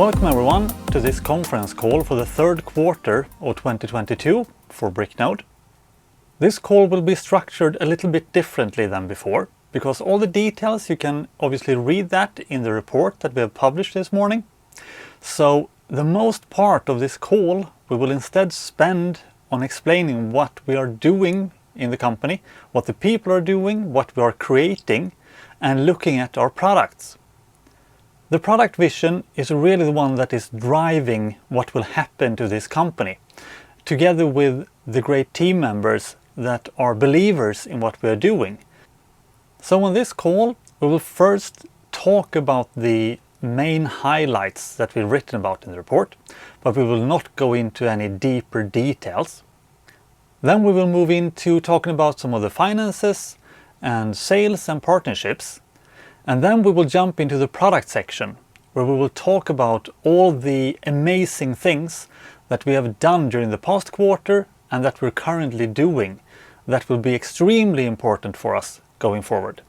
Welcome everyone to this conference call for the third quarter of 2022 for Bricknode. This call will be structured a little bit differently than before, because all the details you can obviously read that in the report that we have published this morning. So the most part of this call we will instead spend on explaining what we are doing in the company, what the people are doing, what we are creating, and looking at our products. The product vision is really the one that is driving what will happen to this company, together with the great team members that are believers in what we are doing. So on this call, we will first talk about the main highlights that we've written about in the report, but we will not go into any deeper details. Then we will move into talking about some of the finances and sales and partnerships. And then we will jump into the product section, where we will talk about all the amazing things that we have done during the past quarter and that we're currently doing that will be extremely important for us going forward.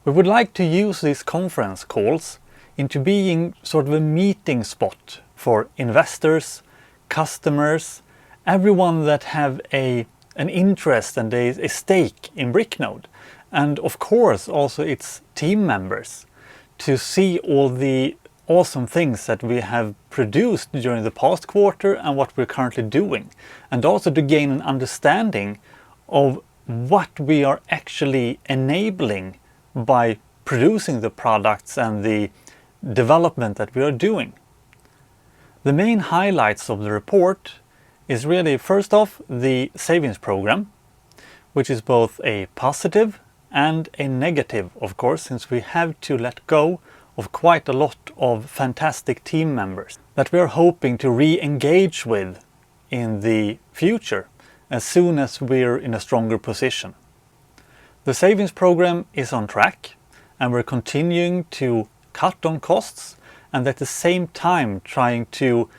We would like to use these conference calls into being sort of a meeting spot for investors, customers, everyone that have an interest and a stake in Bricknode. And of course also its team members, to see all the awesome things that we have produced during the past quarter and what we're currently doing, and also to gain an understanding of what we are actually enabling by producing the products and the development that we are doing. The main highlights of the report is really, first off, the savings program, which is both a positive and a negative, of course, since we have to let go of quite a lot of fantastic team members that we are hoping to re-engage with in the future as soon as we're in a stronger position. The savings program is on track, and we're continuing to cut on costs and at the same time trying to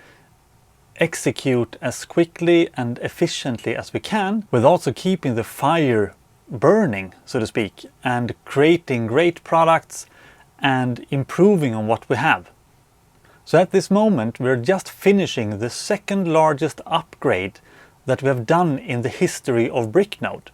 execute as quickly and efficiently as we can, with also keeping the fire burning, so to speak, and creating great products and improving on what we have. So at this moment we're just finishing the second largest upgrade that we have done in the history of Bricknode.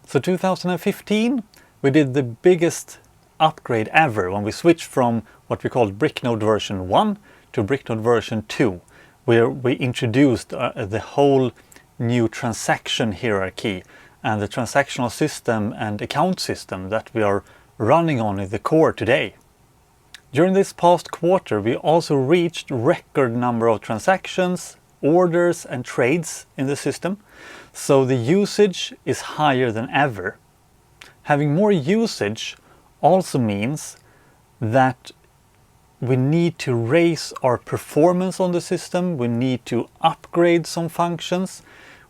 So 2015 we did the biggest upgrade ever when we switched from what we called Bricknode version 1 to Bricknode version 2, where we introduced the whole new transaction hierarchy and the transactional system and account system that we are running on in the core today. During this past quarter, we also reached record number of transactions, orders and trades in the system, so the usage is higher than ever. Having more usage also means that we need to raise our performance on the system, we need to upgrade some functions,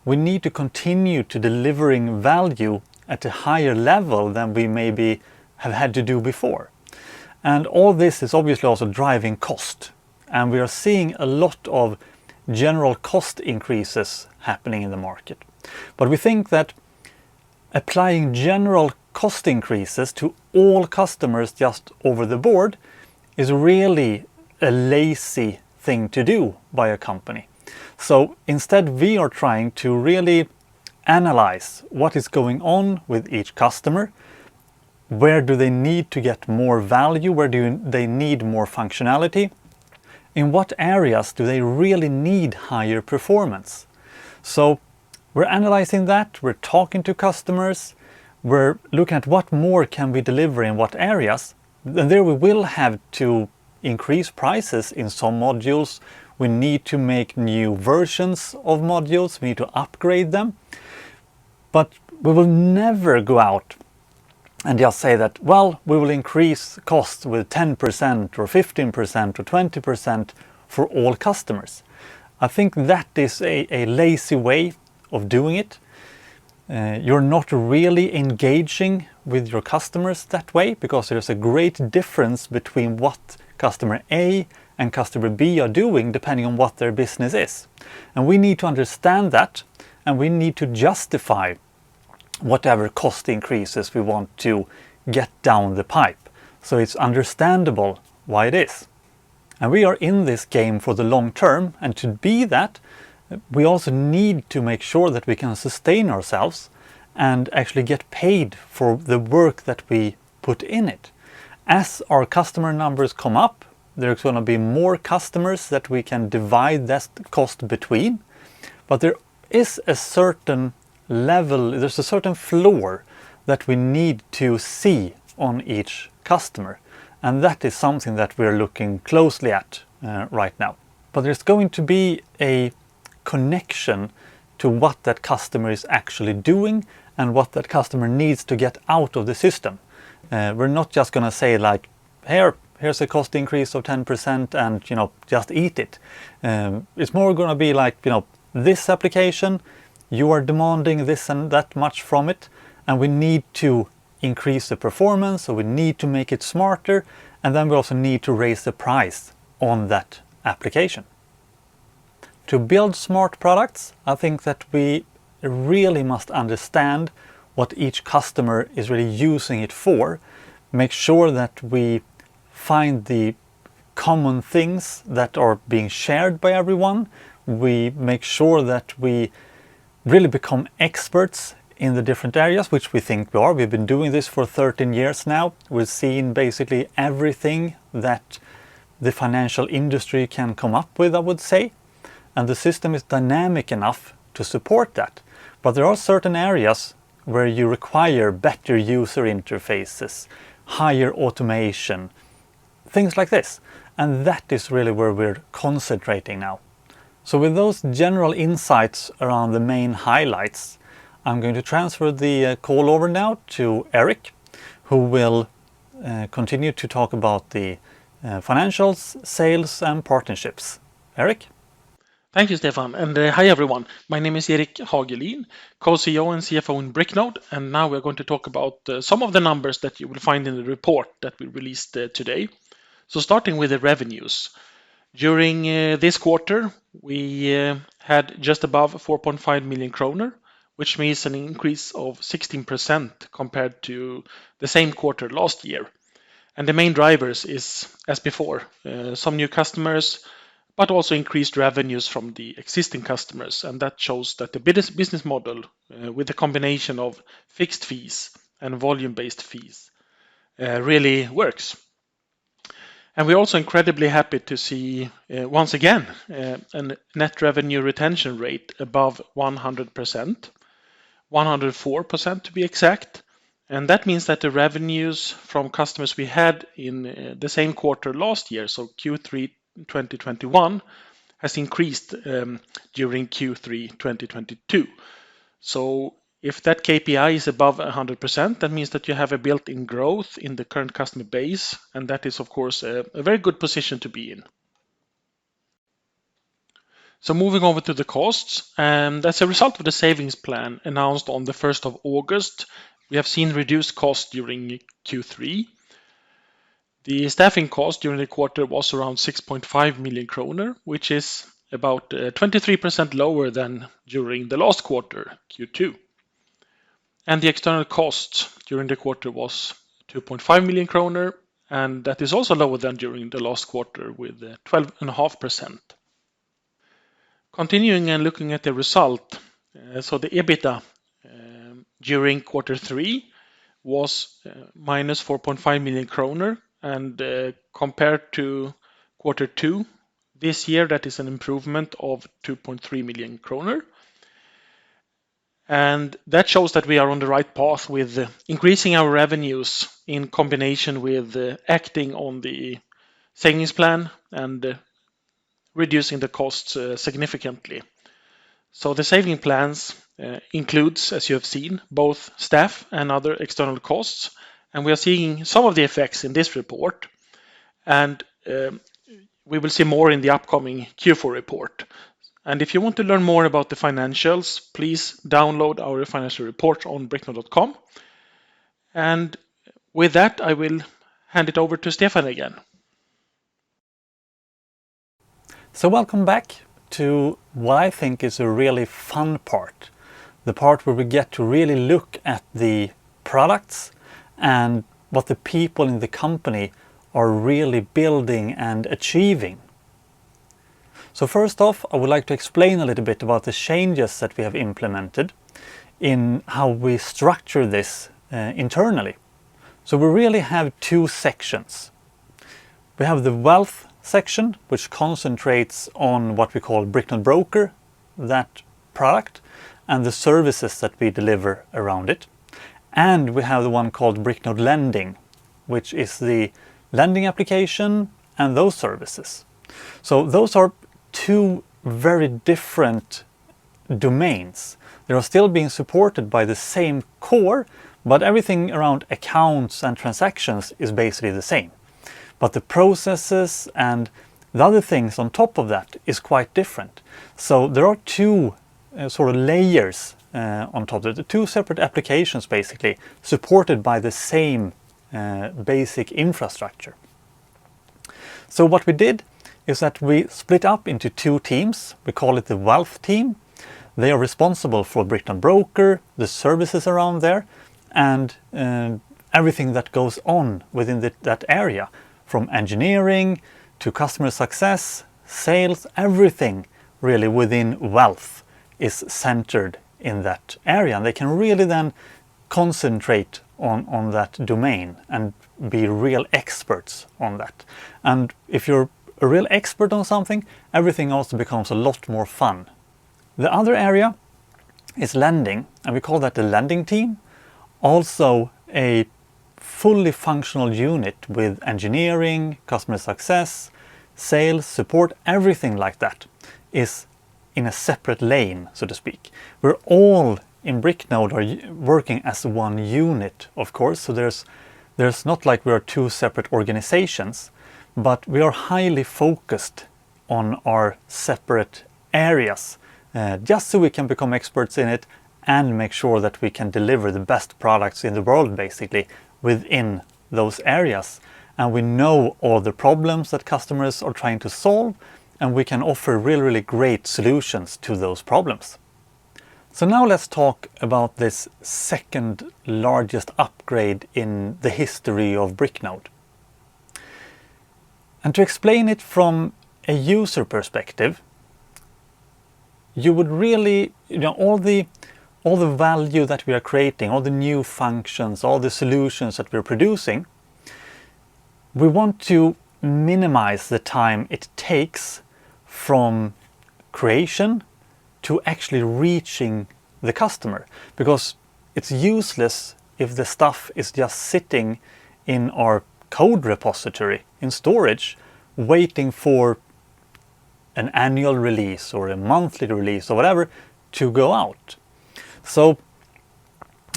we need to continue to delivering value at a higher level than we maybe have had to do before. And all this is obviously also driving cost. And we are seeing a lot of general cost increases happening in the market. But we think that applying general cost increases to all customers just over the board is really a lazy thing to do by a company. So instead we are trying to really analyze what is going on with each customer. Where do they need to get more value? Where do they need more functionality? In what areas do they really need higher performance? So we're analyzing that, we're talking to customers, we're looking at what more can we deliver in what areas. And there we will have to increase prices in some modules. We need to make new versions of modules, we need to upgrade them. But we will never go out and just say that, well, we will increase costs with 10% or 15% or 20% for all customers. I think that is a lazy way of doing it. You're not really engaging with your customers that way, because there's a great difference between what customer A and customer B are doing depending on what their business is. And we need to understand that, and we need to justify whatever cost increases we want to get down the pipe, so it's understandable why it is. And we are in this game for the long term, and to be that, we also need to make sure that we can sustain ourselves and actually get paid for the work that we put in it. As our customer numbers come up, there's going to be more customers that we can divide that cost between, but there is a certain level, there's a certain floor that we need to see on each customer, and that is something that we're looking closely at right now. But there's going to be a connection to what that customer is actually doing and what that customer needs to get out of the system. We're not just going to say like, here's a cost increase of 10% and just eat it. It's more going to be like, this application, you are demanding this and that much from it, and we need to increase the performance, so we need to make it smarter, and then we also need to raise the price on that application. To build smart products, I think that we really must understand what each customer is really using it for, make sure that we find the common things that are being shared by everyone. We make sure that we really become experts in the different areas, which we think we are. We've been doing this for 13 years now. We've seen basically everything that the financial industry can come up with, I would say. And the system is dynamic enough to support that. But there are certain areas where you require better user interfaces, higher automation, things like this. And that is really where we're concentrating now. So with those general insights around the main highlights, I'm going to transfer the call over now to Erik, who will continue to talk about the financials, sales and partnerships. Erik? Thank you, Stefan, and hi everyone. My name is Erik Hagelin, co-CEO and CFO in Bricknode, and now we're going to talk about some of the numbers that you will find in the report that we released today. So starting with the revenues. During this quarter, we had just above 4.5 million kroner, which means an increase of 16% compared to the same quarter last year. And the main drivers is, as before, some new customers, but also increased revenues from the existing customers. And that shows that the business model with the combination of fixed fees and volume-based fees really works. And we're also incredibly happy to see, once again, a net revenue retention rate above 100%, 104% to be exact. And that means that the revenues from customers we had in the same quarter last year, so Q3 2021, has increased during Q3 2022. So if that KPI is above 100%, that means that you have a built-in growth in the current customer base, and that is, of course, a very good position to be in. So moving over to the costs, as a result of the savings plan announced on the 1st of August, we have seen reduced costs during Q3. The staffing cost during the quarter was around 6.5 million kroner, which is about 23% lower than during the last quarter, Q2. And the external cost during the quarter was 2.5 million kroner, and that is also lower than during the last quarter with 12.5%. Continuing and looking at the result, so the EBITDA during quarter 3 was minus 4.5 million kroner, and compared to quarter 2 this year, that is an improvement of 2.3 million kroner. And that shows that we are on the right path with increasing our revenues in combination with acting on the savings plan and reducing the costs significantly. So the saving plans includes, as you have seen, both staff and other external costs. And we are seeing some of the effects in this report. And we will see more in the upcoming Q4 report. And if you want to learn more about the financials, please download our financial report on bricknode.com. And with that, I will hand it over to Stefan again. So welcome back to what I think is a really fun part. The part where we get to really look at the products and what the people in the company are really building and achieving. So first off, I would like to explain a little bit about the changes that we have implemented in how we structure this internally. So we really have two sections. We have the wealth section, which concentrates on what we call Bricknode Broker, that product, and the services that we deliver around it. And we have the one called Bricknode Lending, which is the lending application and those services. So those are two very different domains. They are still being supported by the same core, but everything around accounts and transactions is basically the same. But the processes and the other things on top of that is quite different. So there are two sort of layers on top of it, two separate applications basically, supported by the same basic infrastructure. So what we did is that we split up into two teams. We call it the wealth team. They are responsible for Bricknode Broker, the services around there, and everything that goes on within that area, from engineering to customer success, sales, everything really within wealth is centered in that area. And they can really then concentrate on that domain and be real experts on that. And if you're a real expert on something, everything also becomes a lot more fun. The other area is lending, and we call that the lending team. Also a fully functional unit with engineering, customer success, sales, support, everything like that is in a separate lane, so to speak. We're all in Bricknode are working as one unit, of course, so there's not like we are two separate organizations, but we are highly focused on our separate areas, just so we can become experts in it and make sure that we can deliver the best products in the world, basically, within those areas. And we know all the problems that customers are trying to solve, and we can offer really, really great solutions to those problems. So now let's talk about this second largest upgrade in the history of Bricknode. And to explain it from a user perspective, you would really, all the value that we are creating, all the new functions, all the solutions that we're producing, we want to minimize the time it takes from creation to actually reaching the customer, because it's useless if the stuff is just sitting in our code repository in storage waiting for an annual release or a monthly release or whatever to go out. So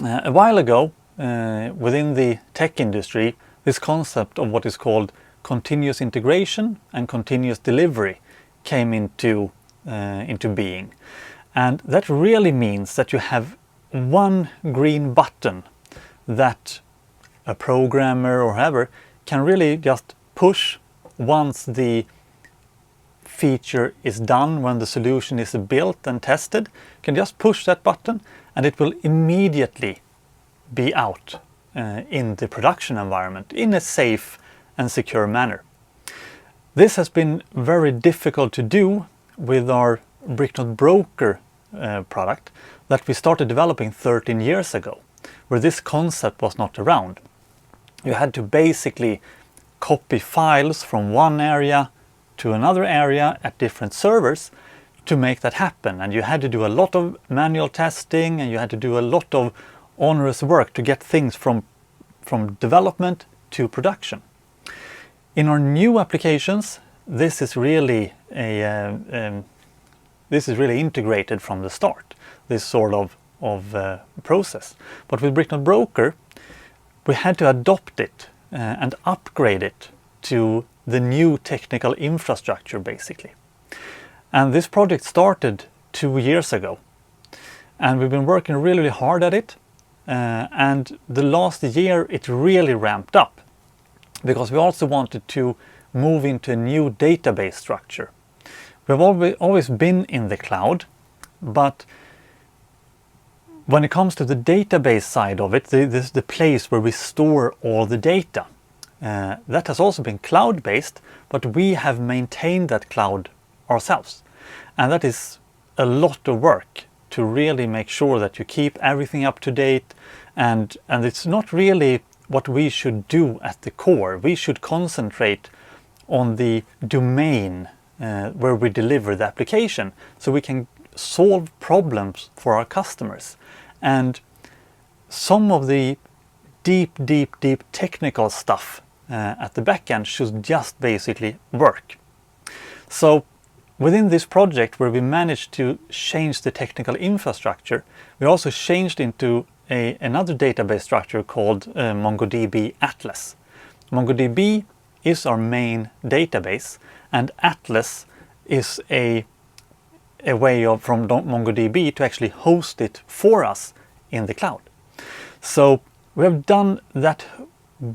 a while ago within the tech industry, this concept of what is called continuous integration and continuous delivery came into being. And that really means that you have one green button that a programmer or whoever can really just push once the feature is done, when the solution is built and tested. You can just push that button and it will immediately be out in the production environment in a safe and secure manner. This has been very difficult to do with our Bricknode Broker product that we started developing 13 years ago, where this concept was not around. You had to basically copy files from one area to another area at different servers to make that happen, and you had to do a lot of manual testing, and you had to do a lot of onerous work to get things from development to production. In our new applications, this is really integrated from the start, this sort of process. But with Bricknode Broker, we had to adopt it and upgrade it to the new technical infrastructure, basically. And this project started 2 years ago, and we've been working really hard at it. And the last year it really ramped up, because we also wanted to move into a new database structure. We've always been in the cloud, but when it comes to the database side of it, the place where we store all the data, that has also been cloud-based, but we have maintained that cloud ourselves. And that is a lot of work to really make sure that you keep everything up to date, and it's not really what we should do at the core. We should concentrate on the domain where we deliver the application, so we can solve problems for our customers. And some of the deep technical stuff at the back end should just basically work. So within this project, where we managed to change the technical infrastructure, we also changed into another database structure called MongoDB Atlas. MongoDB is our main database, and Atlas is a way from MongoDB to actually host it for us in the cloud. So we have done that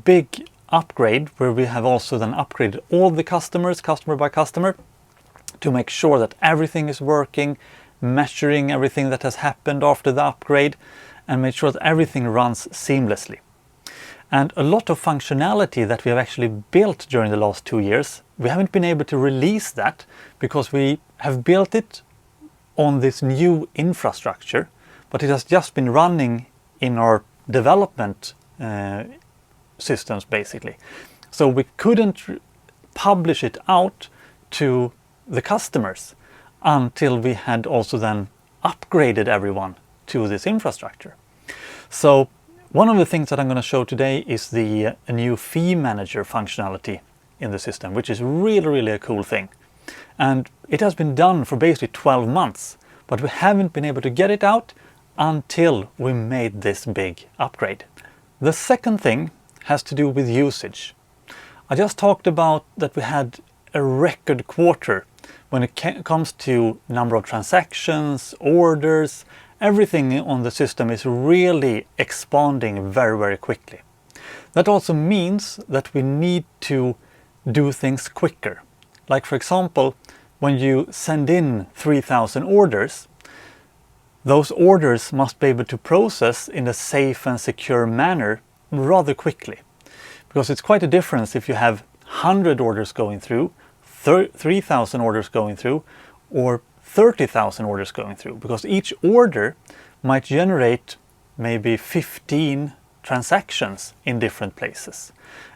big upgrade, where we have also then upgraded all the customers, customer by customer, to make sure that everything is working, measuring everything that has happened after the upgrade, and make sure that everything runs seamlessly. And a lot of functionality that we have actually built during the last 2 years, we haven't been able to release that because we have built it on this new infrastructure, but it has just been running in our development systems basically. So we couldn't publish it out to the customers until we had also then upgraded everyone to this infrastructure. So one of the things that I'm going to show today is the new fee manager functionality in the system, which is really a cool thing. And it has been done for basically 12 months, but we haven't been able to get it out until we made this big upgrade. The second thing has to do with usage. I just talked about that we had a record quarter when it comes to number of transactions, orders. Everything on the system is really expanding very quickly. That also means that we need to do things quicker. Like for example, when you send in 3,000 orders, those orders must be able to process in a safe and secure manner rather quickly. Because it's quite a difference if you have 100 orders going through, 3,000 orders going through, or 30,000 orders going through, because each order might generate maybe 15 transactions in different places.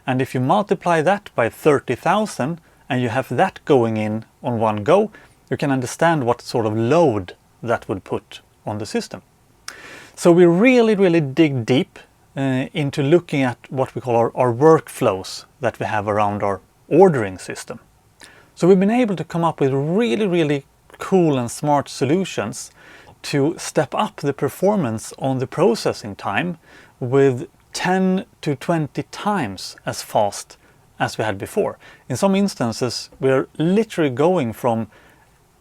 And if you multiply that by 30,000 and you have that going in on one go, you can understand what sort of load that would put on the system. So we really dig deep into looking at what we call our workflows that we have around our ordering system. So we've been able to come up with really cool and smart solutions to step up the performance on the processing time with 10 to 20 times as fast as we had before. In some instances, we're literally going from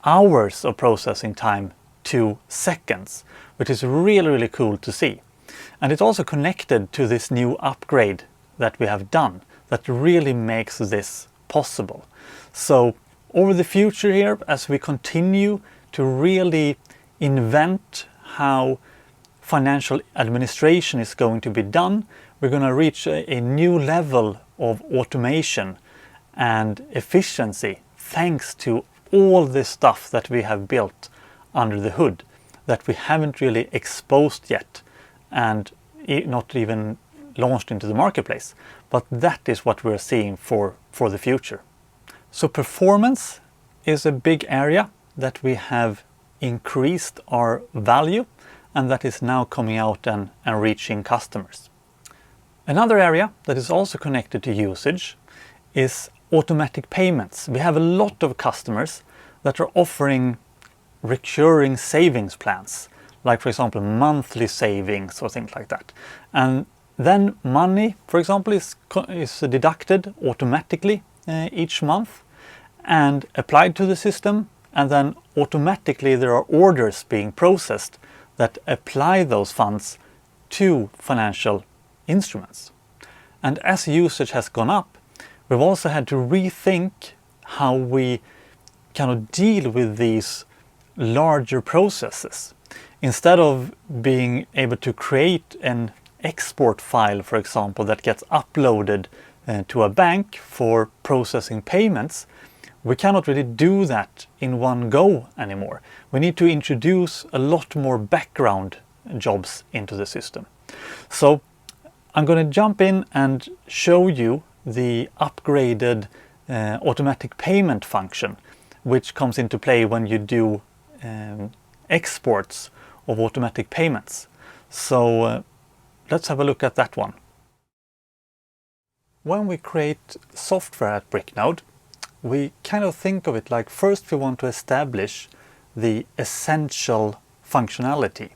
hours of processing time to seconds, which is really cool to see. And it's also connected to this new upgrade that we have done that really makes this possible. So over the future here, as we continue to really invent how financial administration is going to be done, we're going to reach a new level of automation and efficiency thanks to all this stuff that we have built under the hood that we haven't really exposed yet and not even launched into the marketplace. But that is what we're seeing for the future. So performance is a big area that we have increased our value, and that is now coming out and reaching customers. Another area that is also connected to usage is automatic payments. We have a lot of customers that are offering recurring savings plans, like for example monthly savings or things like that. And then money, for example, is deducted automatically each month and applied to the system, and then automatically there are orders being processed that apply those funds to financial instruments. And as usage has gone up, we've also had to rethink how we kind of deal with these larger processes. Instead of being able to create an export file, for example, that gets uploaded to a bank for processing payments, we cannot really do that in one go anymore. We need to introduce a lot more background jobs into the system. So I'm going to jump in and show you the upgraded automatic payment function, which comes into play when you do exports of automatic payments. So let's have a look at that one. When we create software at Bricknode, we kind of think of it like first we want to establish the essential functionality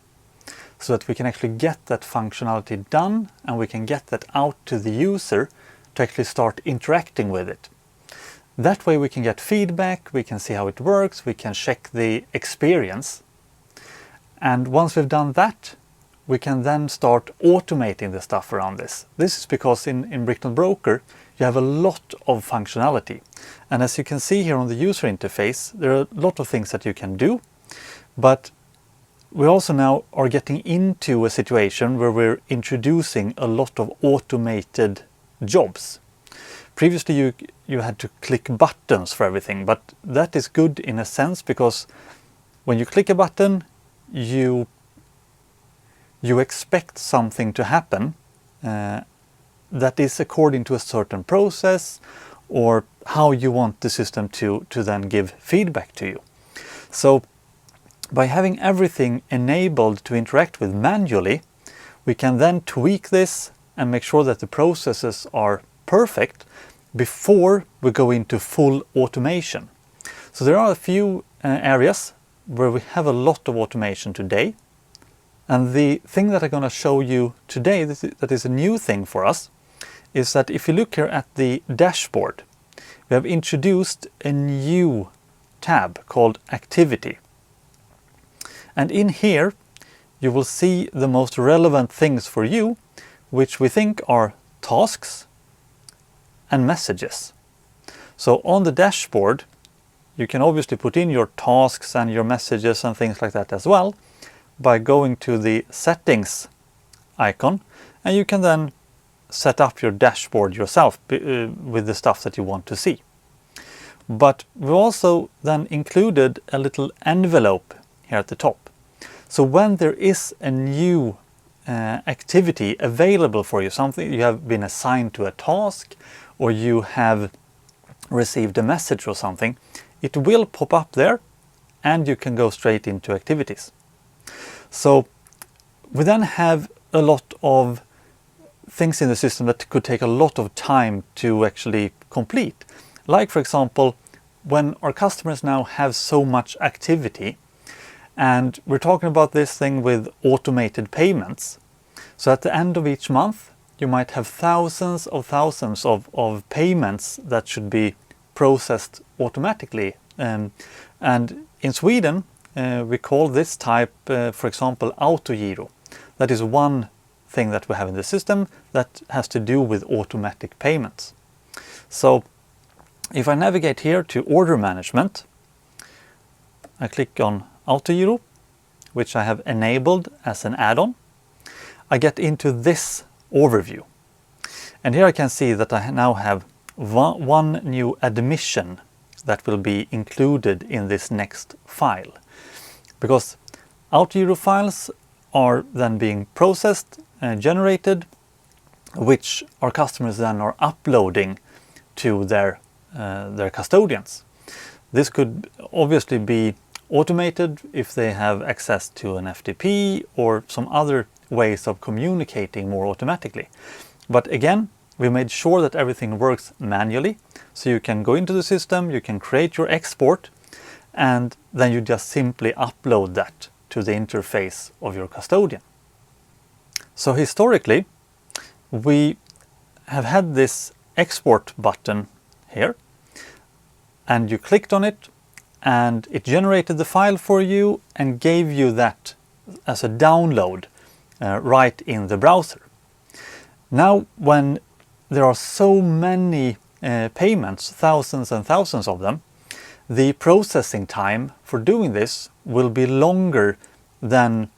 so that we can actually get that functionality done and we can get that out to the user to actually start interacting with it. That way we can get feedback, we can see how it works, we can check the experience. And once we've done that, we can then start automating the stuff around this. This is because in Bricknode Broker, you have a lot of functionality. And as you can see here on the user interface, there are a lot of things that you can do. But we also now are getting into a situation where we're introducing a lot of automated jobs. Previously, you had to click buttons for everything, but that is good in a sense because when you click a button, you expect something to happen that is according to a certain process or how you want the system to then give feedback to you. So by having everything enabled to interact with manually, we can then tweak this and make sure that the processes are perfect before we go into full automation. So there are a few areas where we have a lot of automation today. And the thing that I'm going to show you today that is a new thing for us is that if you look here at the dashboard, we have introduced a new tab called Activity. And in here, you will see the most relevant things for you, which we think are tasks and messages. So on the dashboard, you can obviously put in your tasks and your messages and things like that as well by going to the settings icon, and you can then set up your dashboard yourself with the stuff that you want to see. But we also then included a little envelope here at the top. So when there is a new activity available for you, something you have been assigned to a task or you have received a message or something, it will pop up there and you can go straight into activities. So we then have a lot of things in the system that could take a lot of time to actually complete. Like, for example, when our customers now have so much activity, and we're talking about this thing with automated payments. So at the end of each month, you might have thousands of payments that should be processed automatically. And in Sweden, we call this type, for example, autogiro. That is one thing that we have in the system that has to do with automatic payments. So if I navigate here to order management, I click on autogiro, which I have enabled as an add-on. I get into this overview. And here I can see that I now have one new admission that will be included in this next file. Because autogiro files are then being processed and generated, which our customers then are uploading to their custodians. This could obviously be automated if they have access to an FTP or some other ways of communicating more automatically. But again, we made sure that everything works manually. So you can go into the system, you can create your export, and then you just simply upload that to the interface of your custodian. So historically, we have had this export button here, and you clicked on it, and it generated the file for you and gave you that as a download right in the browser. Now, when there are so many payments, thousands and thousands of them, the processing time for doing this will be longer than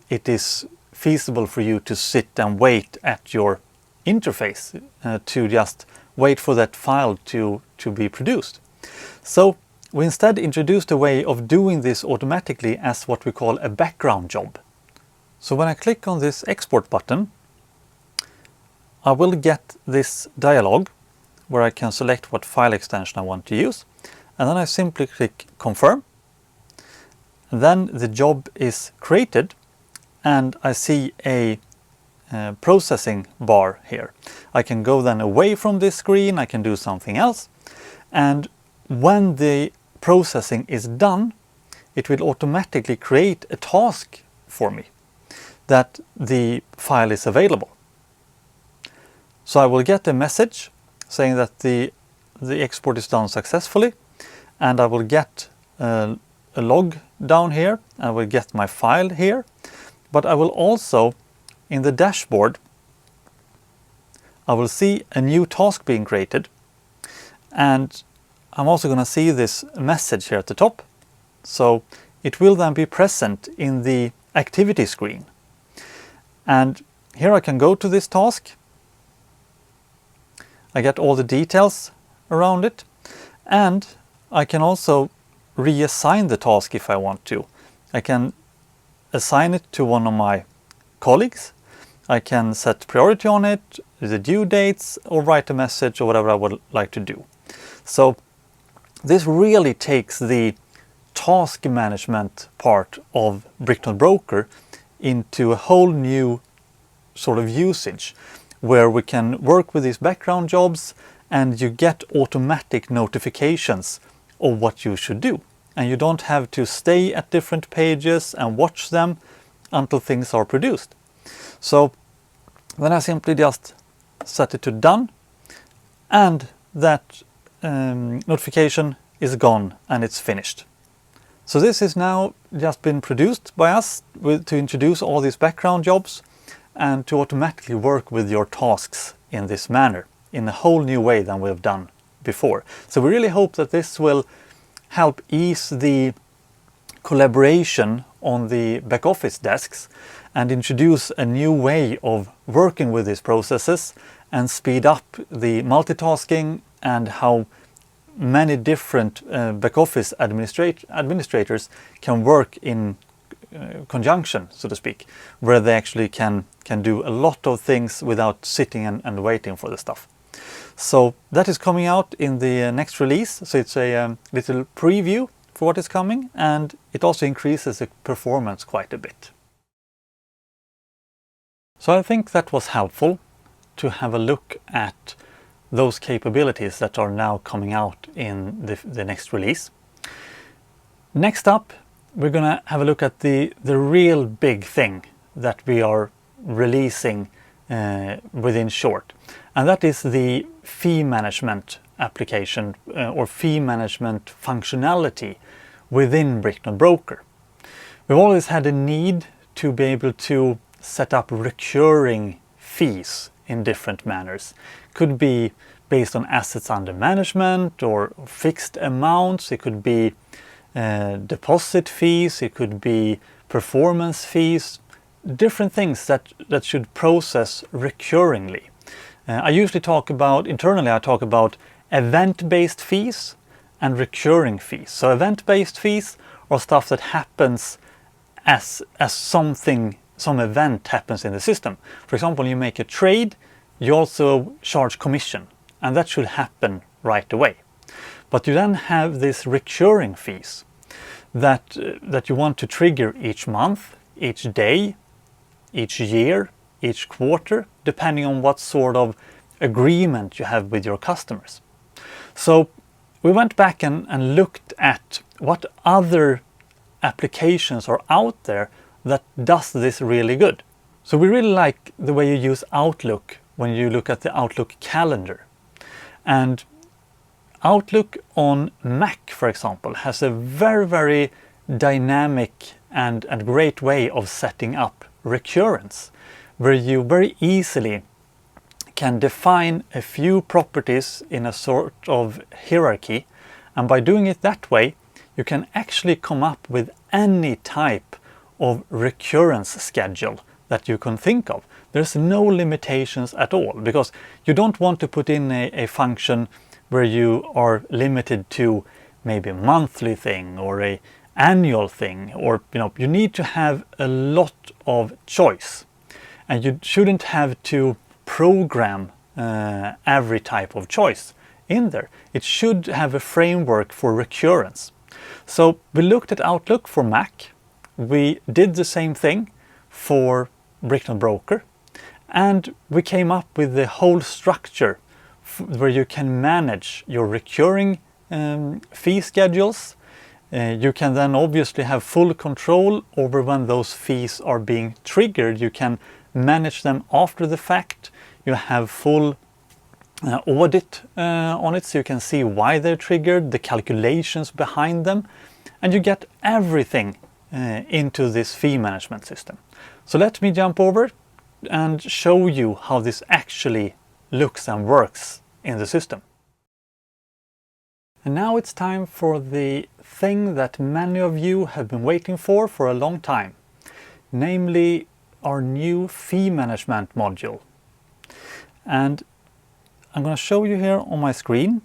it is feasible for you to sit and wait at your interface to just wait for that file to be produced. So we instead introduced a way of doing this automatically as what we call a background job. So when I click on this export button, I will get this dialog where I can select what file extension I want to use, and then I simply click confirm. Then the job is created and I see a processing bar here. I can go then away from this screen, I can do something else, and when the processing is done, it will automatically create a task for me that the file is available. So I will get a message saying that the export is done successfully, and I will get a log down here, I will get my file here, but I will also, in the dashboard, I will see a new task being created, and I'm also going to see this message here at the top. So it will then be present in the activity screen. And here I can go to this task. I get all the details around it, and I can also reassign the task if I want to. I can assign it to one of my colleagues. I can set priority on it, the due dates, or write a message, or whatever I would like to do. So this really takes the task management part of Bricknode Broker into a whole new sort of usage, where we can work with these background jobs and you get automatic notifications of what you should do. And you don't have to stay at different pages and watch them until things are produced. So then I simply just set it to done, and that notification is gone and it's finished. So this is now just been produced by us to introduce all these background jobs and to automatically work with your tasks in this manner, in a whole new way than we've done before. So we really hope that this will help ease the collaboration on the back office desks and introduce a new way of working with these processes and speed up the multitasking and how many different back office administrators can work in conjunction, so to speak, where they actually can do a lot of things without sitting and waiting for the stuff. So that is coming out in the next release. So it's a little preview for what is coming, and it also increases the performance quite a bit. So I think that was helpful to have a look at those capabilities that are now coming out in the next release. Next up, we're going to have a look at the real big thing that we are releasing within short, and that is the fee management application or fee management functionality within Bricknode Broker. We've always had a need to be able to set up recurring fees in different manners. Could be based on assets under management or fixed amounts. It could be deposit fees. It could be performance fees. Different things that should process recurringly. I usually talk about, internally I talk about event-based fees and recurring fees. So event-based fees are stuff that happens as some event happens in the system. For example, you make a trade, you also charge commission, and that should happen right away. But you then have these recurring fees that you want to trigger each month, each day, each year, each quarter, depending on what sort of agreement you have with your customers. So we went back and looked at what other applications are out there that does this really good. So we really like the way you use Outlook when you look at the Outlook calendar. And Outlook on Mac, for example, has a very dynamic and great way of setting up recurrence, where you very easily can define a few properties in a sort of hierarchy, and by doing it that way you can actually come up with any type of recurrence schedule that you can think of. There's no limitations at all, because you don't want to put in a function where you are limited to maybe a monthly thing or a annual thing, or you need to have a lot of choice, and you shouldn't have to program every type of choice in there. It should have a framework for recurrence. So we looked at Outlook for Mac. We did the same thing for Bricknode Broker, and we came up with the whole structure where you can manage your recurring fee schedules. You can then obviously have full control over when those fees are being triggered. You can manage them after the fact. You have full audit on it, so you can see why they're triggered, the calculations behind them, and you get everything into this fee management system. So let me jump over and show you how this actually looks and works in the system. And now it's time for the thing that many of you have been waiting for a long time, namely our new fee management module. And I'm going to show you here on my screen.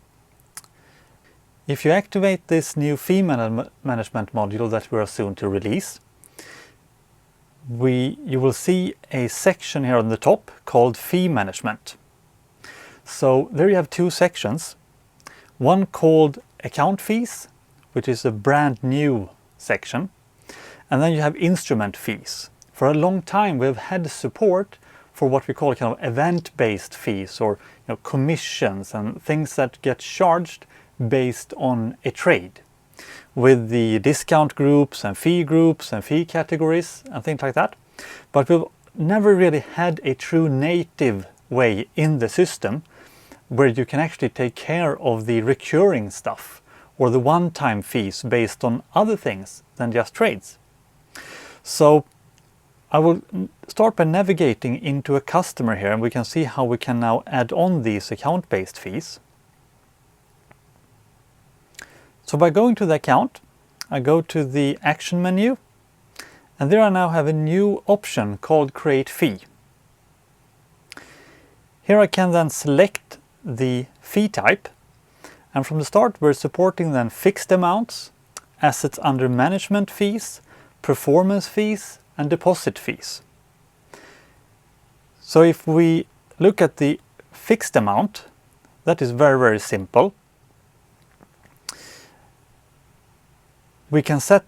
If you activate this new fee management module that we are soon to release, you will see a section here on the top called Fee Management. So there you have two sections. One called Account Fees, which is a brand new section. And then you have Instrument Fees. For a long time we've had support for what we call kind of event-based fees, or commissions and things that get charged based on a trade, with the discount groups and fee categories and things like that. But we've never really had a true native way in the system where you can actually take care of the recurring stuff or the one-time fees based on other things than just trades. So I will start by navigating into a customer here, and we can see how we can now add on these account-based fees. So by going to the account, I go to the action menu, and there I now have a new option called Create Fee. Here I can then select the fee type, and from the start we're supporting then fixed amounts, assets under management fees, performance fees, and deposit fees. So if we look at the fixed amount, that is very, very simple. We can set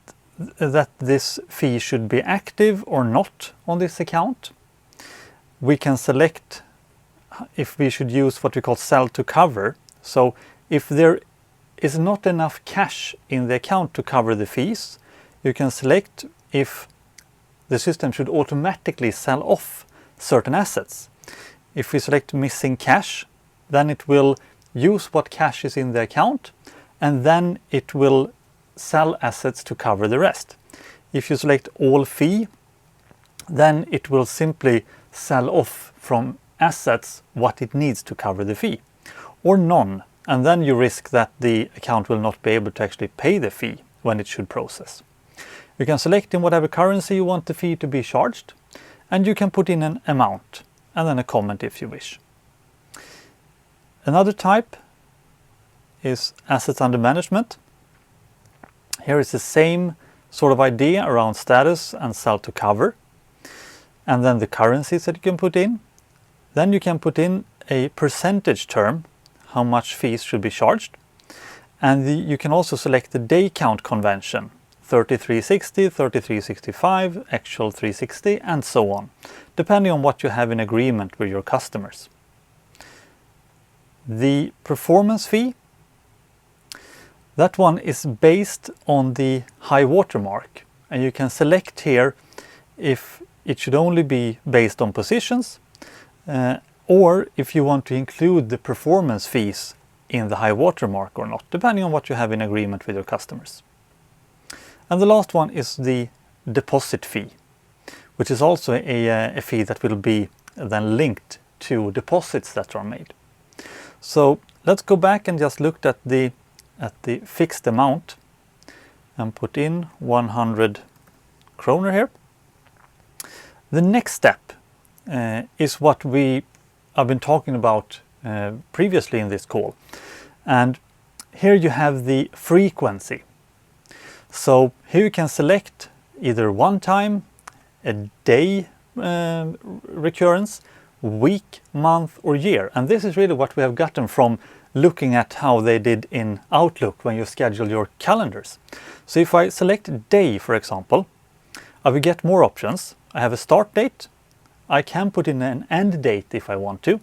that this fee should be active or not on this account. We can select if we should use what we call sell to cover. So if there is not enough cash in the account to cover the fees, you can select if the system should automatically sell off certain assets. If we select missing cash, then it will use what cash is in the account, and then it will sell assets to cover the rest. If you select all fee, then it will simply sell off from assets what it needs to cover the fee, or none, and then you risk that the account will not be able to actually pay the fee when it should process. You can select in whatever currency you want the fee to be charged, and you can put in an amount and then a comment if you wish. Another type is assets under management. Here is the same sort of idea around status and sell to cover, and then the currencies that you can put in. Then you can put in a percentage term, how much fees should be charged, and you can also select the day count convention, 3360, 3365, actual 360, and so on, depending on what you have in agreement with your customers. The performance fee, that one is based on the high water mark, and you can select here if it should only be based on positions, or if you want to include the performance fees in the high water mark or not, depending on what you have in agreement with your customers. And the last one is the deposit fee, which is also a fee that will be then linked to deposits that are made. So let's go back and just look at the fixed amount and put in 100 kroner here. The next step is what I've been talking about previously in this call. And here you have the frequency. So here you can select either one time, a day recurrence, week, month or year. And this is really what we have gotten from looking at how they did in Outlook when you schedule your calendars. So if I select day, for example, I will get more options. I have a start date. I can put in an end date if I want to.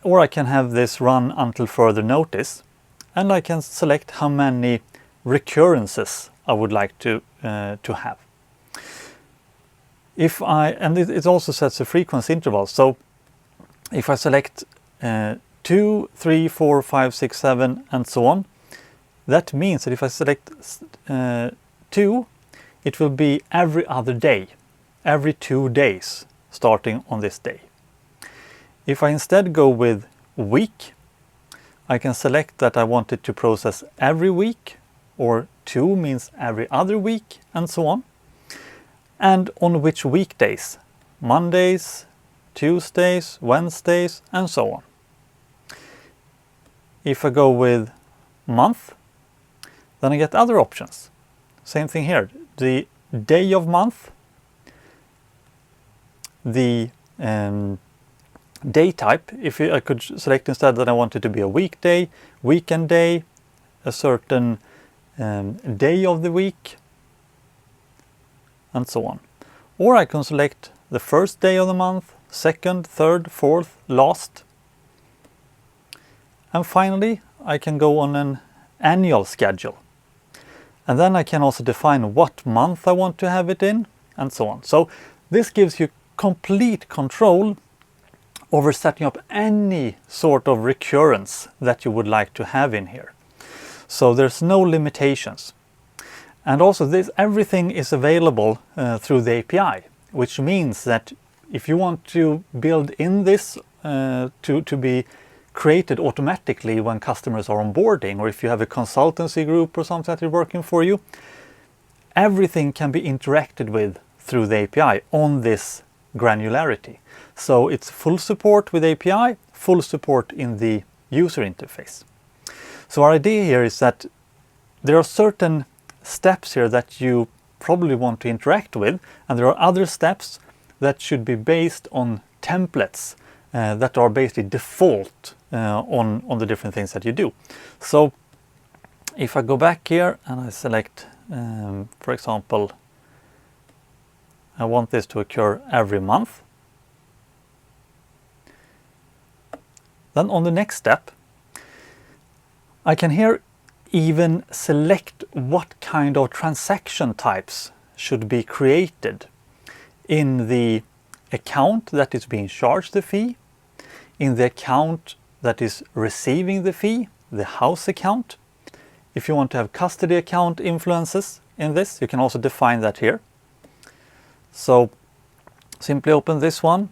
Or I can have this run until further notice. And I can select how many recurrences I would like to have. And it also sets a frequency interval. So if I select 2, 3, 4, 5, 6, 7 and so on, that means that if I select 2, it will be every other day, every 2 days starting on this day. If I instead go with week, I can select that I want it to process every week, or 2 means every other week and so on. And on which weekdays, Mondays, Tuesdays, Wednesdays and so on. If I go with month, then I get other options. Same thing here, the day of month, the day type. I could select instead that I want it to be a weekday, weekend day, a certain day of the week, and so on. Or I can select the first day of the month, second, third, fourth, last. And finally, I can go on an annual schedule. And then I can also define what month I want to have it in, and so on. So this gives you complete control over setting up any sort of recurrence that you would like to have in here. So there's no limitations. And also everything is available through the API, which means that if you want to build in this to be created automatically when customers are onboarding, or if you have a consultancy group or something that is working for you, everything can be interacted with through the API on this granularity. So it's full support with API, full support in the user interface. So our idea here is that there are certain steps here that you probably want to interact with, and there are other steps that should be based on templates that are basically default on the different things that you do. So if I go back here and I select, for example, I want this to occur every month. Then on the next step, I can here even select what kind of transaction types should be created in the account that is being charged the fee, in the account that is receiving the fee, the house account. If you want to have custody account influences in this, you can also define that here. So simply open this one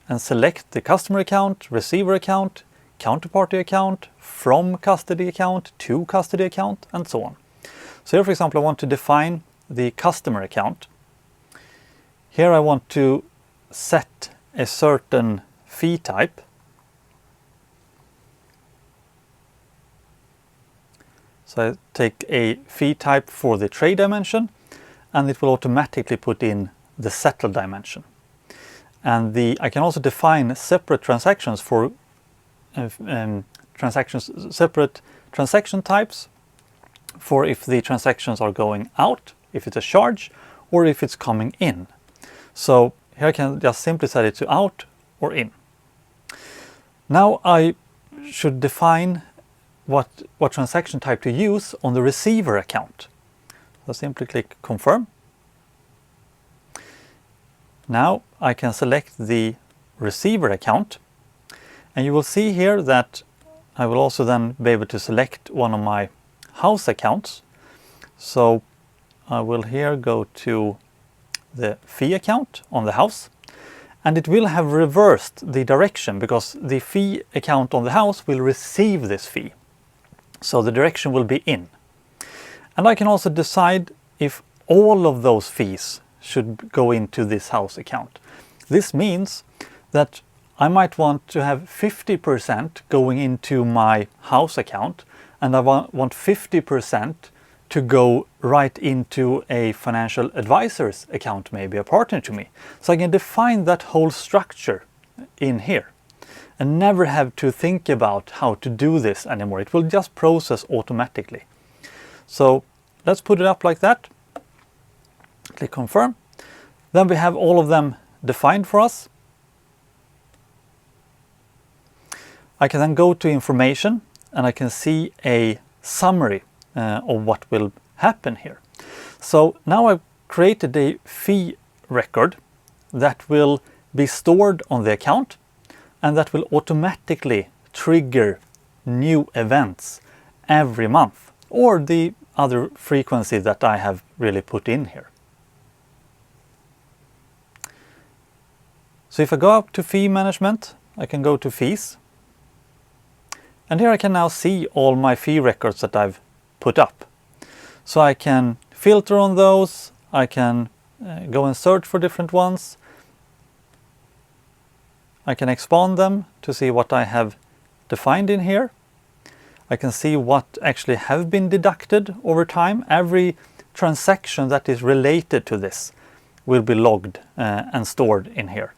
and select the customer account, receiver account, counterparty account, from custody account to custody account, and so on. So here, for example, I want to define the customer account. Here I want to set a certain fee type. So I take a fee type for the trade dimension, and it will automatically put in the settle dimension. And I can also define separate transactions for separate transaction types for if the transactions are going out, if it's a charge, or if it's coming in. So here I can just simply set it to out or in. Now I should define what transaction type to use on the receiver account. So simply click confirm. Now I can select the receiver account, and you will see here that I will also then be able to select one of my house accounts. So I will here go to the fee account on the house, and it will have reversed the direction because the fee account on the house will receive this fee. So the direction will be in. And I can also decide if all of those fees should go into this house account. This means that I might want to have 50% going into my house account, and I want 50% to go right into a financial advisor's account, maybe a partner to me. So I can define that whole structure in here and never have to think about how to do this anymore. It will just process automatically. So let's put it up like that. Click confirm. Then we have all of them defined for us. I can then go to information and I can see a summary of what will happen here. So now I've created a fee record that will be stored on the account and that will automatically trigger new events every month, or the other frequency that I have really put in here. So if I go up to fee management, I can go to fees. And here I can now see all my fee records that I've put up. So I can filter on those, I can go and search for different ones. I can expand them to see what I have defined in here. I can see what actually have been deducted over time. Every transaction that is related to this will be logged and stored in here.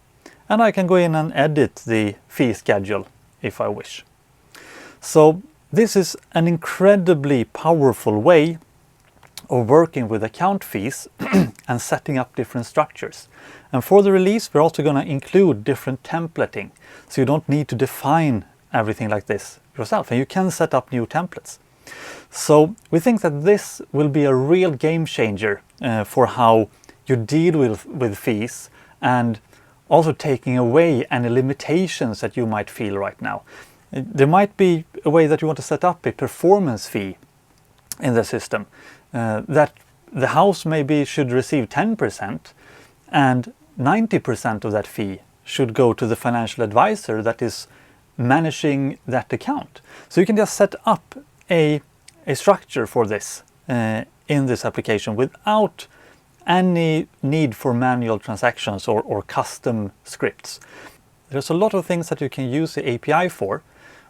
And I can go in and edit the fee schedule if I wish. So this is an incredibly powerful way of working with account fees and setting up different structures. And for the release, we're also going to include different templating. So you don't need to define everything like this yourself, and you can set up new templates. So we think that this will be a real game changer for how you deal with fees, and also taking away any limitations that you might feel right now. There might be a way that you want to set up a performance fee in the system, that the house maybe should receive 10% and 90% of that fee should go to the financial advisor that is managing that account. So you can just set up a structure for this in this application without any need for manual transactions or custom scripts. There's a lot of things that you can use the API for,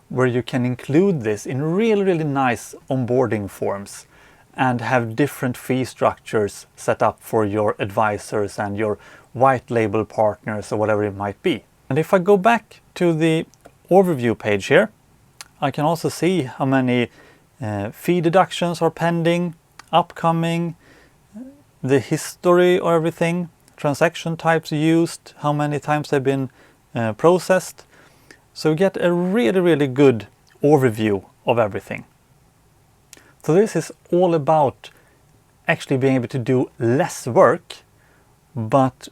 where you can include this in really nice onboarding forms and have different fee structures set up for your advisors and your white label partners or whatever it might be. And if I go back to the overview page here, I can also see how many fee deductions are pending, upcoming, the history or everything, transaction types used, how many times they've been processed. So you get a really good overview of everything. So this is all about actually being able to do less work, but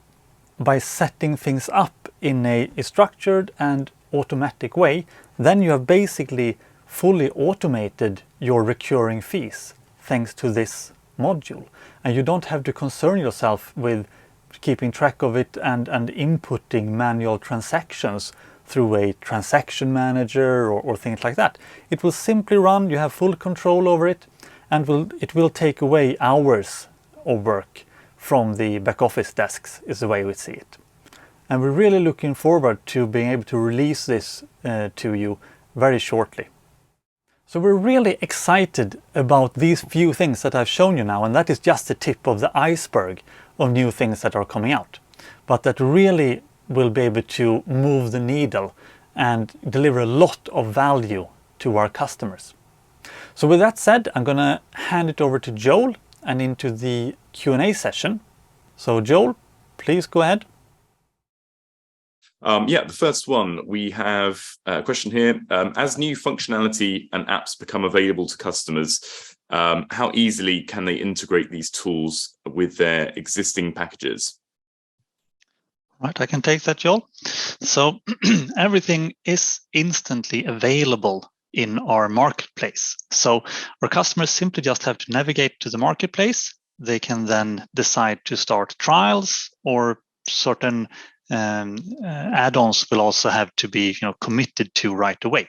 by setting things up in a structured and automatic way, then you have basically fully automated your recurring fees thanks to this module. And you don't have to concern yourself with keeping track of it and inputting manual transactions through a transaction manager or things like that. It will simply run, you have full control over it, and it will take away hours of work from the back office desks, is the way we see it. And we're really looking forward to being able to release this to you very shortly. So we're really excited about these few things that I've shown you now, and that is just the tip of the iceberg of new things that are coming out, but that really will be able to move the needle and deliver a lot of value to our customers. So with that said, I'm going to hand it over to Joel and into the Q&A session. So Joel, please go ahead. The first one, we have a question here. As new functionality and apps become available to customers, how easily can they integrate these tools with their existing packages? Right, I can take that, Joel. So everything is instantly available in our marketplace. So our customers simply just have to navigate to the marketplace. They can then decide to start trials or certain add-ons will also have to be committed to right away.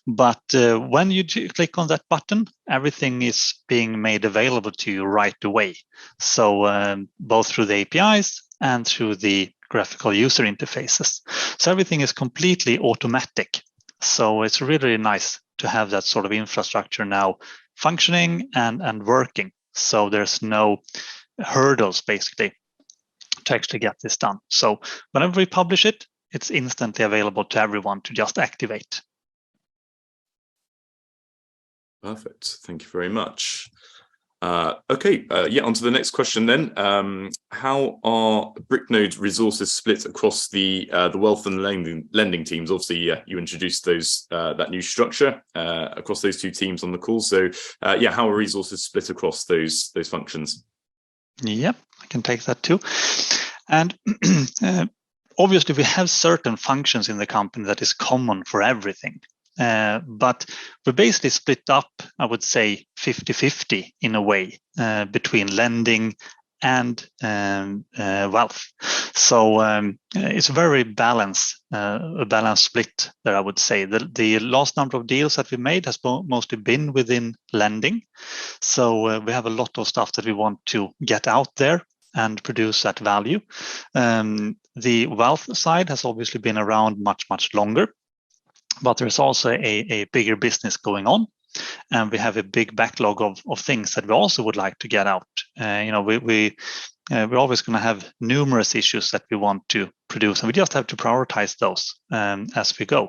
But when you click on that button, everything is being made available to you right away. So both through the APIs and through the graphical user interfaces. So everything is completely automatic. So it's really nice to have that sort of infrastructure now functioning and working. So there's no hurdles basically to actually get this done. So whenever we publish it, it's instantly available to everyone to just activate. Perfect. Thank you very much. Okay, on to the next question then. How are Bricknode resources split across the wealth and lending teams? Obviously, you introduced that new structure across those two teams on the call. So, how are resources split across those functions? Yep, I can take that too. And obviously, we have certain functions in the company that is common for everything. But we're basically split up, I would say, 50-50 in a way between lending and wealth. So it's a very balanced split there, I would say. The last number of deals that we made has mostly been within lending. So we have a lot of stuff that we want to get out there and produce that value. The wealth side has obviously been around much, much longer. But there's also a bigger business going on, and we have a big backlog of things that we also would like to get out. We're always going to have numerous issues that we want to produce, and we just have to prioritize those as we go.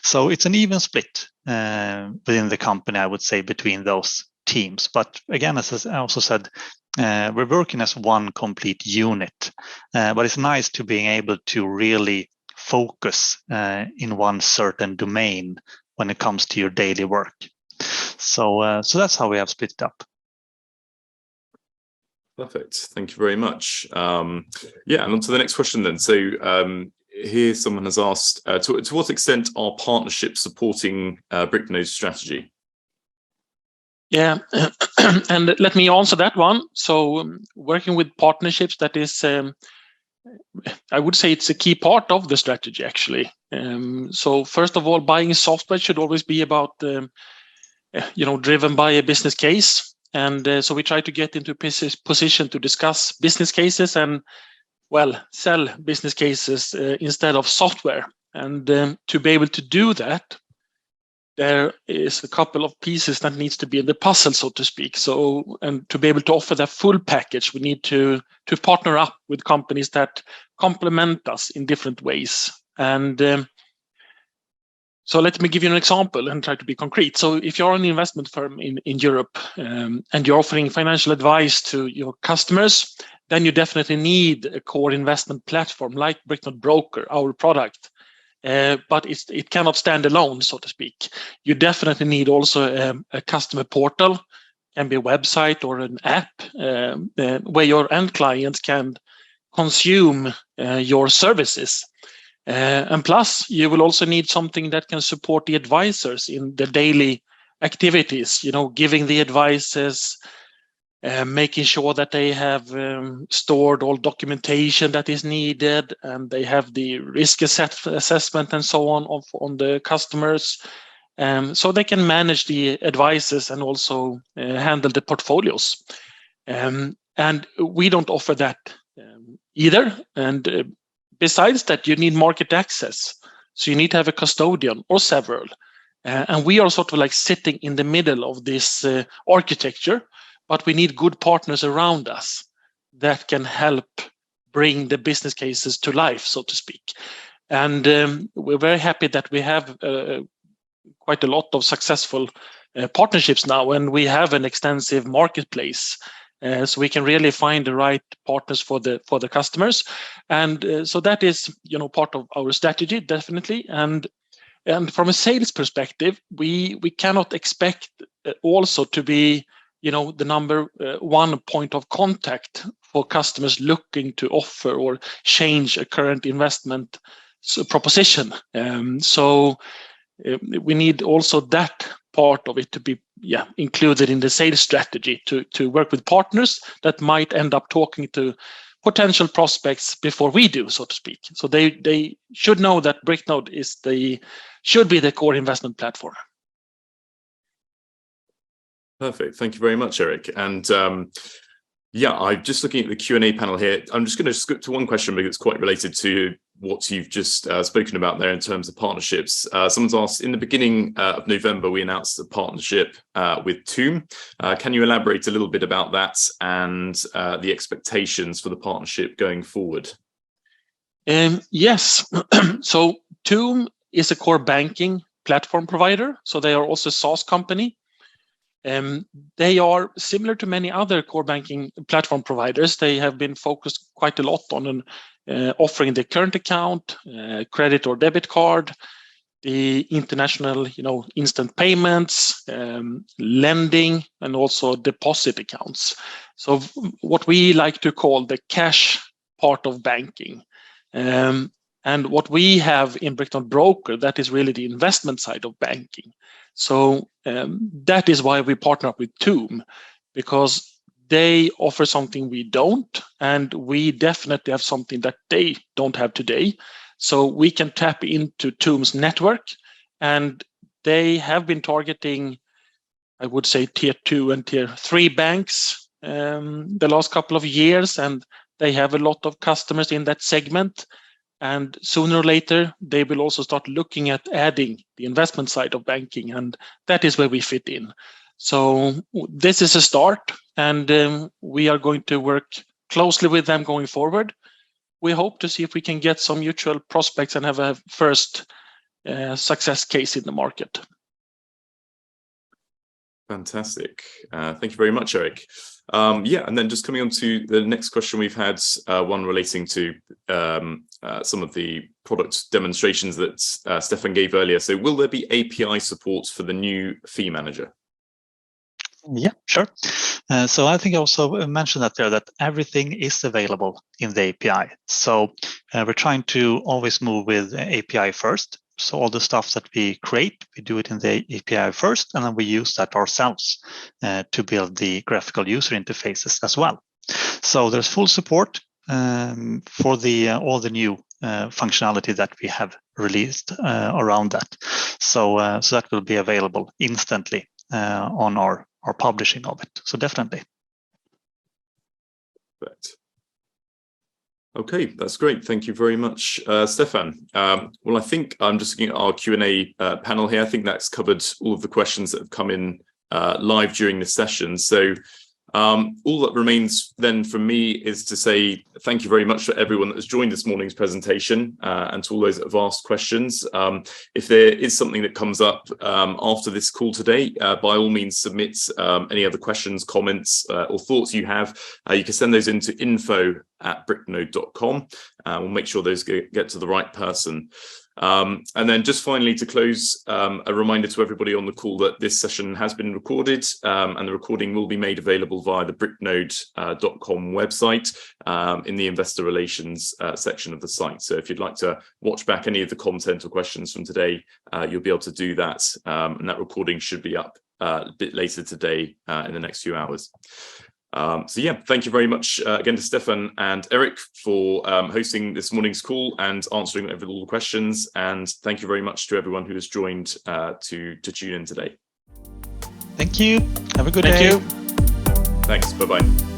So it's an even split within the company, I would say, between those teams. But again, as I also said, we're working as one complete unit. But it's nice to being able to really focus in one certain domain when it comes to your daily work. So that's how we have split it up. Perfect. Thank you very much. And on to the next question then. So here someone has asked, to what extent are partnerships supporting Bricknode's strategy? Yeah, and let me answer that one. So working with partnerships, that is I would say it's a key part of the strategy, actually. So first of all, buying software should always be about, driven by a business case. And so we try to get into a position to discuss business cases and, sell business cases instead of software. And to be able to do that, there is a couple of pieces that needs to be in the puzzle, so to speak. So, and to be able to offer that full package, we need to partner up with companies that complement us in different ways. And so let me give you an example and try to be concrete. So if you're an investment firm in Europe and you're offering financial advice to your customers, then you definitely need a core investment platform like Bricknode Broker, our product. But it cannot stand alone, so to speak. You definitely need also a customer portal, can be a website or an app where your end clients can consume your services. And plus, you will also need something that can support the advisors in their daily activities, giving the advices, making sure that they have stored all documentation that is needed, and they have the risk assessment and so on the customers, so they can manage the advices and also handle the portfolios. And we don't offer that either. And besides that, you need market access. So you need to have a custodian or several. And we are sort of like sitting in the middle of this architecture, but we need good partners around us that can help bring the business cases to life, so to speak. And we're very happy that we have quite a lot of successful partnerships now, and we have an extensive marketplace. So we can really find the right partners for the customers. And so that is, part of our strategy, definitely. And from a sales perspective, we cannot expect also to be the number one point of contact for customers looking to offer or change a current investment proposition. So we need also that part of it to be included in the sales strategy, to work with partners that might end up talking to potential prospects before we do, so to speak. So they should know that Bricknode should be the core investment platform. Perfect. Thank you very much, Erik. And I'm just looking at the Q&A panel here. I'm just going to skip to one question because it's quite related to what you've just spoken about there in terms of partnerships. Someone's asked, in the beginning of November, we announced a partnership with Toom. Can you elaborate a little bit about that and the expectations for the partnership going forward? Yes. So Toom is a core banking platform provider. So they are also a SaaS company. They are similar to many other core banking platform providers. They have been focused quite a lot on offering the current account, credit or debit card, the international, instant payments, lending, and also deposit accounts. So what we like to call the cash part of banking. And what we have in Bricknode Broker, that is really the investment side of banking. So that is why we partner up with Toom, because they offer something we don't, and we definitely have something that they don't have today. So we can tap into Toom's network, and they have been targeting, I would say, tier 2 and tier 3 banks the last couple of years, and they have a lot of customers in that segment. And sooner or later, they will also start looking at adding the investment side of banking, and that is where we fit in. So this is a start, and we are going to work closely with them going forward. We hope to see if we can get some mutual prospects and have a first success case in the market. Fantastic. Thank you very much, Erik. And then just coming on to the next question, we've had one relating to some of the product demonstrations that Stefan gave earlier. So will there be API support for the new fee manager? Yeah, sure. So I think I also mentioned that everything is available in the API. So we're trying to always move with API first. So all the stuff that we create, we do it in the API first, and then we use that ourselves to build the graphical user interfaces as well. So there's full support for all the new functionality that we have released around that. So that will be available instantly on our publishing of it. So definitely. Perfect. Okay, that's great. Thank you very much, Stefan. Well, I think I'm just looking at our Q&A panel here. I think that's covered all of the questions that have come in live during the session. So all that remains then from me is to say thank you very much for everyone that has joined this morning's presentation and to all those that have asked questions. If there is something that comes up after this call today, by all means submit any other questions, comments or thoughts you have. You can send those into info@bricknode.com. We'll make sure those get to the right person. And then just finally to close, a reminder to everybody on the call that this session has been recorded and the recording will be made available via the bricknode.com website in the investor relations section of the site. So if you'd like to watch back any of the content or questions from today, you'll be able to do that. And that recording should be up a bit later today in the next few hours. Thank you very much again to Stefan and Erik for hosting this morning's call and answering all the questions. And thank you very much to everyone who has joined to tune in today. Thank you. Have a good day. Thank you. Thanks. Bye-bye.